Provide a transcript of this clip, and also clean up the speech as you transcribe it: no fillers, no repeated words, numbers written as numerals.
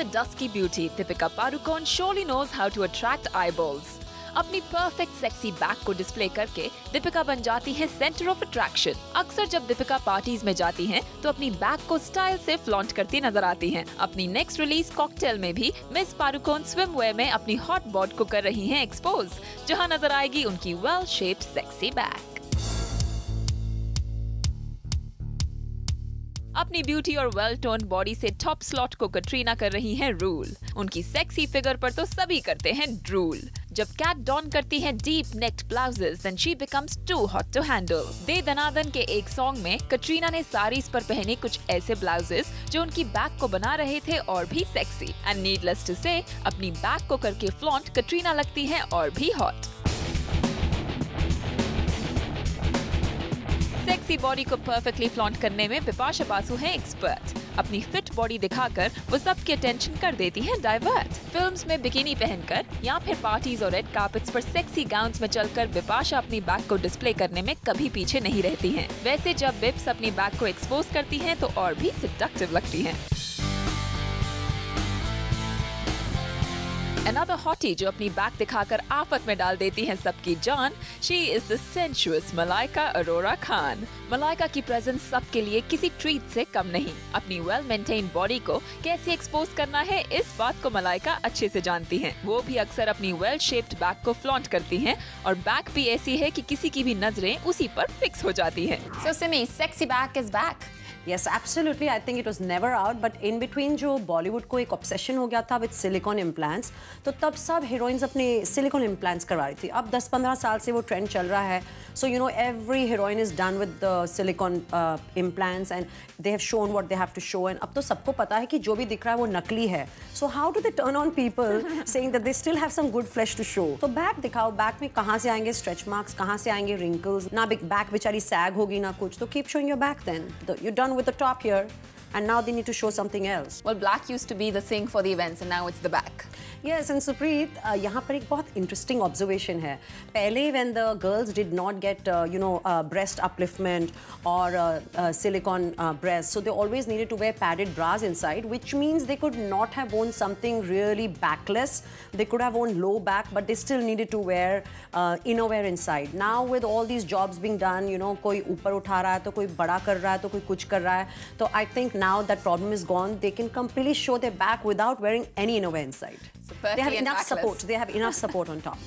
the dusky beauty, Deepika Padukone surely knows how to attract eyeballs. अपनी perfect sexy back को display करके दीपिका बन जाती है सेंटर ऑफ अट्रैक्शन। अक्सर जब दीपिका पार्टीज में जाती हैं, तो अपनी बैक को स्टाइल से फ्लॉन्ट करती नजर आती हैं। अपनी नेक्स्ट रिलीज कॉकटेल में भी मिस पादुकोण स्विमवेयर में अपनी हॉट बॉड को कर रही हैं एक्सपोज, जहां नजर आएगी उनकी वेल शेप्ड सेक्सी बैक। अपनी ब्यूटी और वेल टोन बॉडी से टॉप स्लॉट को कटरीना कर रही हैं रूल। उनकी सेक्सी फिगर पर तो सभी करते हैं ड्रूल। जब कैट डॉन करती हैं deep necked blouses, then she becomes too hot to handle। दे दनादन के एक सॉन्ग में कटरीना ने साड़ीज पर पहने कुछ ऐसे ब्लाउजेस जो उनकी बैक को बना रहे थे और भी सेक्सी। एंड नीडलेस टू से, अपनी बैक को करके फ्लॉन्ट कटरीना लगती है और भी हॉट। सेक्सी बॉडी को परफेक्टली फ्लॉन्ट करने में बिपाशा बासु हैं एक्सपर्ट। अपनी फिट बॉडी दिखाकर वो सबकी अटेंशन कर देती हैं डाइवर्ट। फिल्म्स में बिकिनी पहनकर या फिर पार्टीज और रेड कार्पेट्स पर सेक्सी गाउन्स में चलकर बिपाशा अपनी बैक को डिस्प्ले करने में कभी पीछे नहीं रहती हैं। वैसे जब बिप्स अपनी बैक को एक्सपोज करती हैं तो और भी सेडक्टिव लगती हैं। Another hottie जो अपनी बैक दिखाकर आफत में डाल देती हैं सबकी जान, she is the sensuous Malaika Arora Khan. Malaika की प्रेजेंस सबके लिए किसी ट्रीट से कम नहीं। अपनी वेल मेंटेन्ड बॉडी को कैसे एक्सपोज करना है, इस बात को मलाइका अच्छे से जानती हैं। वो भी अक्सर अपनी वेल शेप्ड बैक को फ्लॉन्ट करती हैं और बैक भी ऐसी है कि किसी की भी नजरें उसी पर फिक्स हो जाती हैं। So Simi, sexy back is back. Yes, absolutely. I think it was never out, but in between जो बॉलीवुड को एक ऑब्सेशन हो गया था विद सिलिकॉन इम्प्लांट्स, तो तब सब हीरोइंस अपने सिलिकॉन इम्प्लांट्स करवा रही थी। अब 10-15 साल से वो ट्रेंड चल रहा है। So you know every heroine is done with the silicone implants and they have shown what they have to show, and अब तो सबको पता है कि जो भी दिख रहा है वो नकली है। So how do they turn on people saying that they still have some good flesh to show? तो बैक दिखाओ, बैक में कहाँ से आएंगे स्ट्रेच मार्क्स, कहाँ से आएंगे wrinkles, ना बैक बेचारी सैग होगी ना कुछ, तो keep showing your back then. You're done with the top here and now they need to show something else. Well, black used to be the thing for the events and now it's the back. Yes, and Supreet, यहाँ पर एक बहुत interesting observation है। पहले when the girls did not get breast upliftment or silicone breasts, so they always needed to wear padded bras inside, which means they could not have worn something really backless. They could have worn low back, but they still needed to wear innerwear inside. Now with all these jobs being done, कोई ऊपर उठा रहा है तो कोई बड़ा कर रहा है तो कोई कुछ कर रहा है, तो I think now that problem is gone. They can completely show their back without wearing any innerwear inside. They have enough support. They have enough support on top.